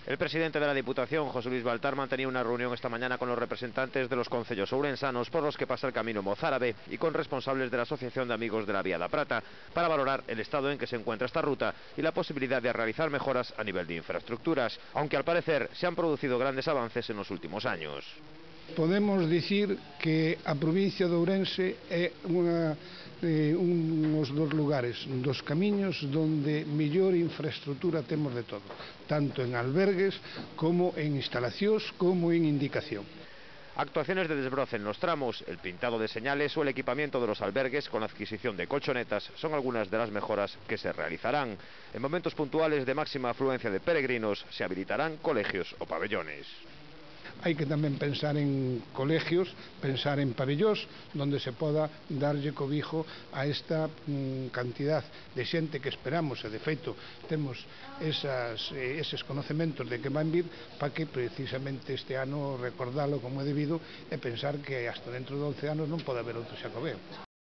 El presidente de la Diputación, José Luis Baltar, mantenía una reunión esta mañana con los representantes de los concellos ourensanos por los que pasa el camino mozárabe y con responsables de la Asociación de Amigos de la Vía da Prata para valorar el estado en que se encuentra esta ruta y la posibilidad de realizar mejoras a nivel de infraestructuras, aunque al parecer se han producido grandes avances en los últimos años. Podemos dicir que a provincia de Ourense é uns dos lugares, dos camiños donde mellor infraestructura temos de todo, tanto en albergues como en instalacións como en indicación. Actuaciones de desbroce en los tramos, el pintado de señales o el equipamiento de los albergues con la adquisición de colchonetas son algunas de las mejoras que se realizarán. En momentos puntuales de máxima afluencia de peregrinos se habilitarán colegios o pabellones. Hai que tamén pensar en colegios, pensar en pabellóns donde se poda darlle cobijo a esta cantidad de xente que esperamos, e de feito temos eses conocementos de que van vir, para que precisamente este ano recordalo como é debido e pensar que hasta dentro de 11 anos non pode haber outro Xacobeo.